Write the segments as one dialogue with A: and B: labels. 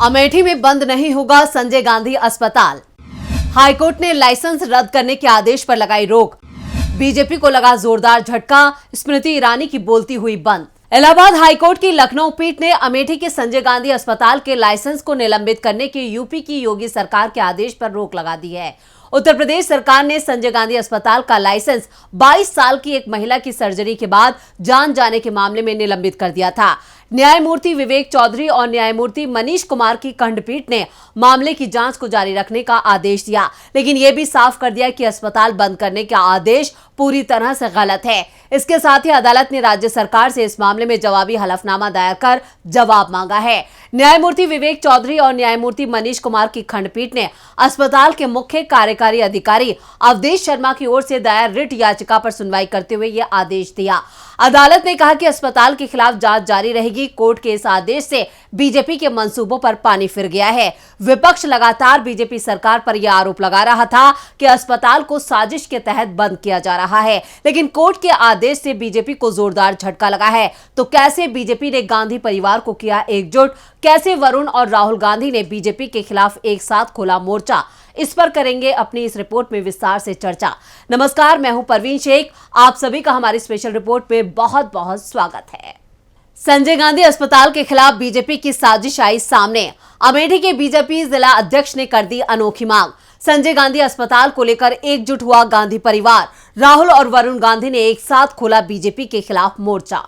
A: अमेठी में बंद नहीं होगा संजय गांधी अस्पताल। हाईकोर्ट ने लाइसेंस रद्द करने के आदेश पर लगाई रोक। बीजेपी को लगा जोरदार झटका, स्मृति ईरानी की बोलती हुई बंद। इलाहाबाद हाईकोर्ट की लखनऊ पीठ ने अमेठी के संजय गांधी अस्पताल के लाइसेंस को निलंबित करने के यूपी की योगी सरकार के आदेश पर रोक लगा दी है। उत्तर प्रदेश सरकार ने संजय गांधी अस्पताल का लाइसेंस 22 साल की एक महिला की सर्जरी के बाद जान जाने के मामले में निलंबित कर दिया था। न्यायमूर्ति विवेक चौधरी और न्यायमूर्ति मनीष कुमार की खंडपीठ ने मामले की जांच को जारी रखने का आदेश दिया, लेकिन यह भी साफ कर दिया कि अस्पताल बंद करने का आदेश पूरी तरह से गलत है। इसके साथ ही अदालत ने राज्य सरकार से इस मामले में जवाबी हलफनामा दायर कर जवाब मांगा है। न्यायमूर्ति विवेक चौधरी और न्यायमूर्ति मनीष कुमार की खंडपीठ ने अस्पताल के मुख्य कार्यकारी अधिकारी अवधेश शर्मा की ओर से दायर रिट याचिका पर सुनवाई करते हुए यह आदेश दिया। अदालत ने कहा कि अस्पताल के खिलाफ जांच जारी रहेगी। कोर्ट के इस आदेश से बीजेपी के मंसूबों पर पानी फिर गया है। विपक्ष लगातार बीजेपी सरकार पर यह आरोप लगा रहा था कि अस्पताल को साजिश के तहत बंद किया जा रहा है, लेकिन कोर्ट के आदेश से बीजेपी को जोरदार झटका लगा है। तो कैसे बीजेपी ने गांधी परिवार को किया एकजुट, कैसे वरुण और राहुल गांधी ने बीजेपी के खिलाफ एक साथ खोला मोर्चा, इस पर करेंगे अपनी इस रिपोर्ट में विस्तार से चर्चा। नमस्कार, मैं हूं परवीन शेख। आप सभी का हमारी स्पेशल रिपोर्ट में बहुत बहुत स्वागत है। संजय गांधी अस्पताल के खिलाफ बीजेपी की साजिश आई सामने। अमेठी के बीजेपी जिला अध्यक्ष ने कर दी अनोखी मांग। संजय गांधी अस्पताल को लेकर एकजुट हुआ गांधी परिवार। राहुल और वरुण गांधी ने एक साथ खोला बीजेपी के खिलाफ मोर्चा।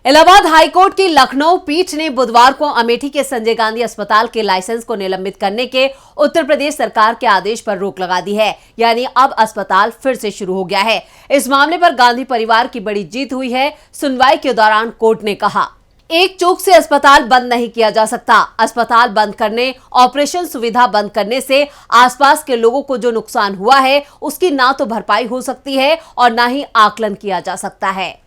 A: इलाहाबाद हाईकोर्ट की लखनऊ पीठ ने बुधवार को अमेठी के संजय गांधी अस्पताल के लाइसेंस को निलंबित करने के उत्तर प्रदेश सरकार के आदेश पर रोक लगा दी है। यानी अब अस्पताल फिर से शुरू हो गया है। इस मामले पर गांधी परिवार की बड़ी जीत हुई है। सुनवाई के दौरान कोर्ट ने कहा, एक चूक से अस्पताल बंद नहीं किया जा सकता। अस्पताल बंद करने, ऑपरेशन सुविधा बंद करने से आसपास के लोगों को जो नुकसान हुआ है उसकी ना तो भरपाई हो सकती है और ना ही आकलन किया जा सकता है।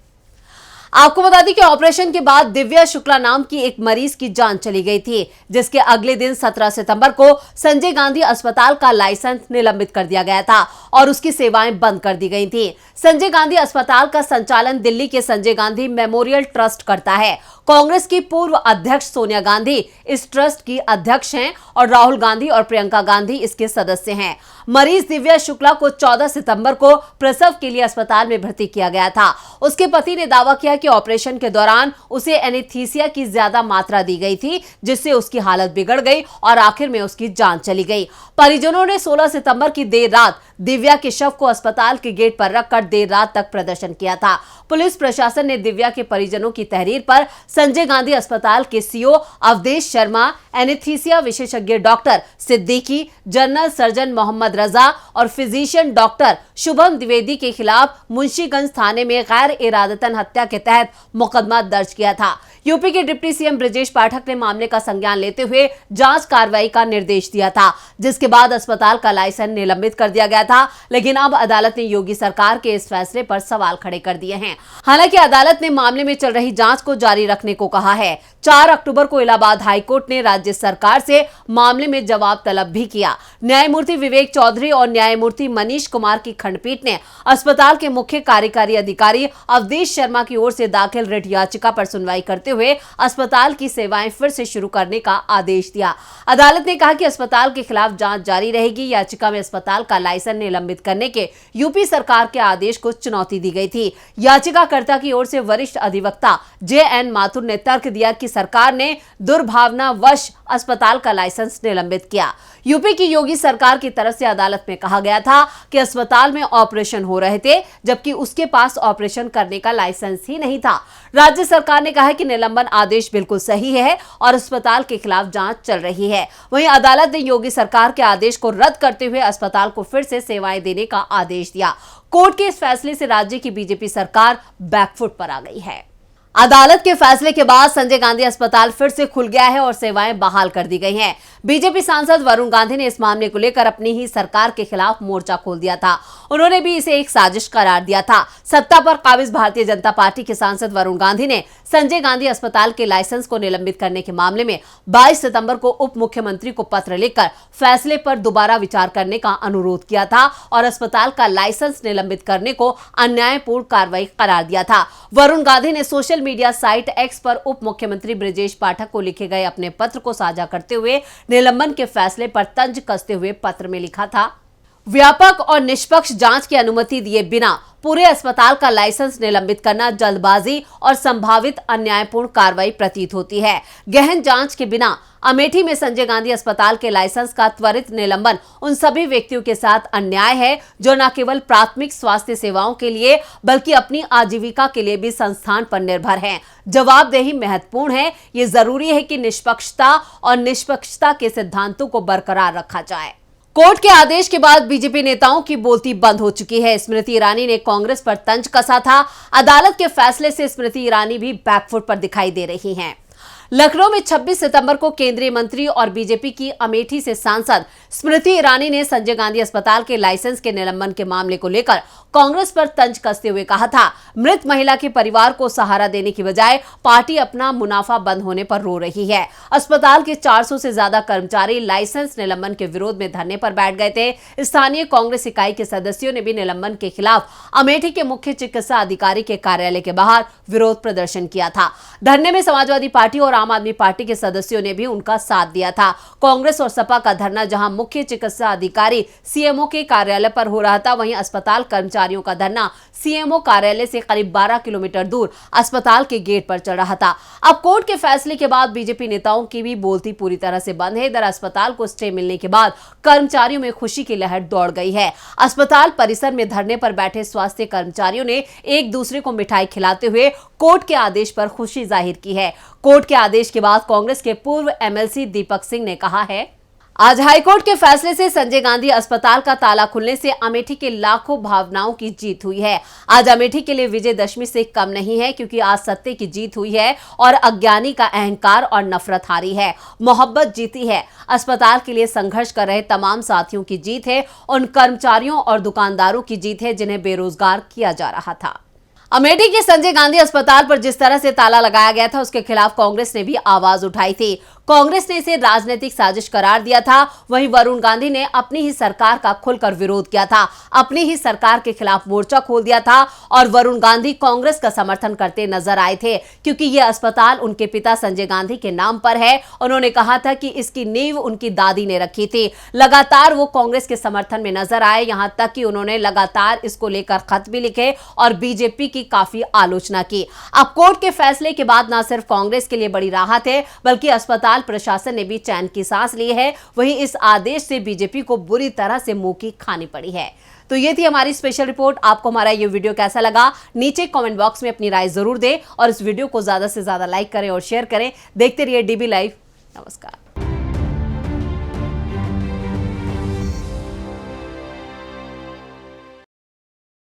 A: आपको बता दें कि ऑपरेशन के बाद दिव्या शुक्ला नाम की एक मरीज की जान चली गई थी, जिसके अगले दिन 17 सितंबर को संजय गांधी अस्पताल का लाइसेंस निलंबित कर दिया गया था और उसकी सेवाएं बंद कर दी गई थी। संजय गांधी अस्पताल का संचालन दिल्ली के संजय गांधी मेमोरियल ट्रस्ट करता है। कांग्रेस की पूर्व अध्यक्ष सोनिया गांधी इस ट्रस्ट की अध्यक्ष हैं और राहुल गांधी और प्रियंका गांधी इसके सदस्य हैं। मरीज दिव्या शुक्ला को 14 सितंबर को प्रसव के लिए अस्पताल में भर्ती किया गया था। उसके पति ने दावा किया कि ऑपरेशन के दौरान उसे एनेस्थीसिया की ज्यादा मात्रा दी गई थी, जिससे उसकी हालत बिगड़ गई और आखिर में उसकी जान चली गई। परिजनों ने 16 सितंबर की देर रात दिव्या के शव को अस्पताल के गेट पर रखकर देर रात तक प्रदर्शन किया था। पुलिस प्रशासन ने दिव्या के परिजनों की तहरीर पर संजय गांधी अस्पताल के सीओ अवधेश शर्मा, एनेस्थीसिया विशेषज्ञ doctor Siddiqui, general surgeon Mohammad Raza और फिजिशियन डॉक्टर शुभम द्विवेदी के खिलाफ मुंशीगंज थाने में गैर इरादतन हत्या के तहत मुकदमा दर्ज किया था। यूपी के डिप्टी सीएम ब्रजेश पाठक ने मामले का संज्ञान लेते हुए जांच कार्रवाई का निर्देश दिया था, जिसके बाद अस्पताल का लाइसेंस निलंबित कर दिया गया था। लेकिन अब अदालत ने योगी सरकार के इस फैसले पर सवाल खड़े कर दिए हैं। हालांकि अदालत ने मामले में चल रही जांच को जारी रखने को कहा है। 4 अक्टूबर को इलाहाबाद हाईकोर्ट ने राज्य सरकार से मामले में जवाब तलब भी किया। न्यायमूर्ति विवेक चौधरी और न्यायमूर्ति मनीष कुमार की खंडपीठ ने अस्पताल के मुख्य कार्यकारी अधिकारी अवधेश शर्मा की ओर से दाखिल रिट याचिका पर सुनवाई करते हुए अस्पताल की सेवाएं फिर से शुरू करने का आदेश दिया। अदालत ने कहा कि अस्पताल के खिलाफ जांच जारी रहेगी। याचिका में अस्पताल का लाइसेंस निलंबित करने के यूपी सरकार के आदेश को चुनौती दी गई थी। याचिकाकर्ता की ओर से वरिष्ठ अधिवक्ता JN माथुर ने तर्क दिया कि सरकार ने दुर्भावनावश अस्पताल का लाइसेंस निलंबित किया। यूपी की योगी सरकार की तरफ से अदालत में कहा गया था कि अस्पताल में ऑपरेशन हो रहे थे, जबकि उसके पास ऑपरेशन करने का लाइसेंस ही नहीं था। राज्य सरकार ने कहा कि निलंबन आदेश बिल्कुल सही है और अस्पताल के खिलाफ जांच चल रही है। वहीं अदालत ने योगी सरकार के आदेश को रद्द करते हुए अस्पताल को फिर से सेवाएं देने का आदेश दिया। कोर्ट के इस फैसले से राज्य की बीजेपी सरकार बैकफुट पर आ गई है। अदालत के फैसले के बाद संजय गांधी अस्पताल फिर से खुल गया है और सेवाएं बहाल कर दी गई हैं। बीजेपी सांसद वरुण गांधी ने इस मामले को लेकर अपनी ही सरकार के खिलाफ मोर्चा खोल दिया था। उन्होंने भी इसे एक साजिश करार दिया था। सत्ता पर काबिज भारतीय जनता पार्टी के सांसद वरुण गांधी ने संजय गांधी अस्पताल के लाइसेंस को निलंबित करने के मामले में 22 सितंबर को उप मुख्यमंत्री को पत्र लिखकर फैसले पर दोबारा विचार करने का अनुरोध किया था और अस्पताल का लाइसेंस निलंबित करने को अन्यायपूर्ण कार्रवाई करार दिया था। वरुण गांधी ने सोशल मीडिया साइट एक्स पर उप मुख्यमंत्री ब्रजेश पाठक को लिखे गए अपने पत्र को साझा करते हुए निलंबन के फैसले पर तंज कसते हुए पत्र में लिखा था, व्यापक और निष्पक्ष जांच की अनुमति दिए बिना पूरे अस्पताल का लाइसेंस निलंबित करना जल्दबाजी और संभावित अन्यायपूर्ण कार्रवाई प्रतीत होती है। गहन जांच के बिना अमेठी में संजय गांधी अस्पताल के लाइसेंस का त्वरित निलंबन उन सभी व्यक्तियों के साथ अन्याय है जो न केवल प्राथमिक स्वास्थ्य सेवाओं के लिए बल्कि अपनी आजीविका के लिए भी संस्थान पर निर्भर हैं। जवाबदेही महत्वपूर्ण है। ये जरूरी है कि निष्पक्षता और निष्पक्षता के सिद्धांतों को बरकरार रखा जाए। कोर्ट के आदेश के बाद बीजेपी नेताओं की बोलती बंद हो चुकी है। स्मृति ईरानी ने कांग्रेस पर तंज कसा था। अदालत के फैसले से स्मृति ईरानी भी बैकफुट पर दिखाई दे रही हैं। लखनऊ में 26 सितंबर को केंद्रीय मंत्री और बीजेपी की अमेठी से सांसद स्मृति ईरानी ने संजय गांधी अस्पताल के लाइसेंस के निलंबन के मामले को लेकर कांग्रेस पर तंज कसते हुए कहा था, मृत महिला के परिवार को सहारा देने की बजाय पार्टी अपना मुनाफा बंद होने पर रो रही है। अस्पताल के 400 से ज्यादा कर्मचारी लाइसेंस निलंबन के विरोध में धरने पर बैठ गए थे। स्थानीय कांग्रेस इकाई के सदस्यों ने भी निलंबन के खिलाफ अमेठी के मुख्य चिकित्सा अधिकारी के कार्यालय के बाहर विरोध प्रदर्शन किया था। धरने में समाजवादी पार्टी और आम आदमी पार्टी के सदस्यों ने भी उनका साथ दिया था। कांग्रेस और सपा का धरना जहां मुख्य चिकित्सा अधिकारी सीएमओ के कार्यालय पर हो रहा था, वहीं अस्पताल कर्मचारियों का धरना सीएमओ कार्यालय से करीब 12 किलोमीटर दूर अस्पताल के गेट पर चल रहा था। अब कोर्ट के फैसले के बाद बीजेपी नेताओं की भी बोलती पूरी तरह से बंद है। इधर अस्पताल को स्टे मिलने के बाद कर्मचारियों में खुशी की लहर दौड़ गई है। अस्पताल परिसर में धरने पर बैठे स्वास्थ्य कर्मचारियों ने एक दूसरे को मिठाई खिलाते हुए कोर्ट के आदेश पर खुशी जाहिर की है। कोर्ट के आदेश के बाद कांग्रेस के पूर्व एमएलसी दीपक सिंह ने कहा है, आज हाईकोर्ट के फैसले से संजय गांधी अस्पताल का ताला खुलने से अमेठी के लाखों भावनाओं की जीत हुई है। आज अमेठी के लिए विजयदशमी से कम नहीं है, क्योंकि आज सत्य की जीत हुई है और अज्ञानी का अहंकार और नफरत हारी है। मोहब्बत जीती है। अस्पताल के लिए संघर्ष कर रहे तमाम साथियों की जीत है। उन कर्मचारियों और दुकानदारों की जीत है जिन्हें बेरोजगार किया जा रहा था। अमेठी के संजय गांधी अस्पताल पर जिस तरह से ताला लगाया गया था, उसके खिलाफ कांग्रेस ने भी आवाज उठाई थी। कांग्रेस ने इसे राजनीतिक साजिश करार दिया था। वहीं वरुण गांधी ने अपनी ही सरकार का खुलकर विरोध किया था, अपनी ही सरकार के खिलाफ मोर्चा खोल दिया था और वरुण गांधी कांग्रेस का समर्थन करते नजर आए थे, क्योंकि यह अस्पताल उनके पिता संजय गांधी के नाम पर है। उन्होंने कहा था कि इसकी नींव उनकी दादी ने रखी थी। लगातार वो कांग्रेस के समर्थन में नजर आए, यहां तक कि उन्होंने लगातार इसको लेकर खत भी लिखे और बीजेपी की काफी आलोचना की। अब कोर्ट के फैसले के बाद न सिर्फ कांग्रेस के लिए बड़ी राहत है, बल्कि अस्पताल प्रशासन ने भी चैन की सांस ली है। वहीं इस आदेश से बीजेपी को बुरी तरह से मुंह की खानी पड़ी है। तो ये थी हमारी स्पेशल रिपोर्ट। आपको हमारा ये वीडियो कैसा लगा, नीचे कमेंट बॉक्स में अपनी राय जरूर दें और इस वीडियो को ज्यादा से ज्यादा लाइक करें और शेयर करें। देखते रहिए डीबी लाइव। नमस्कार।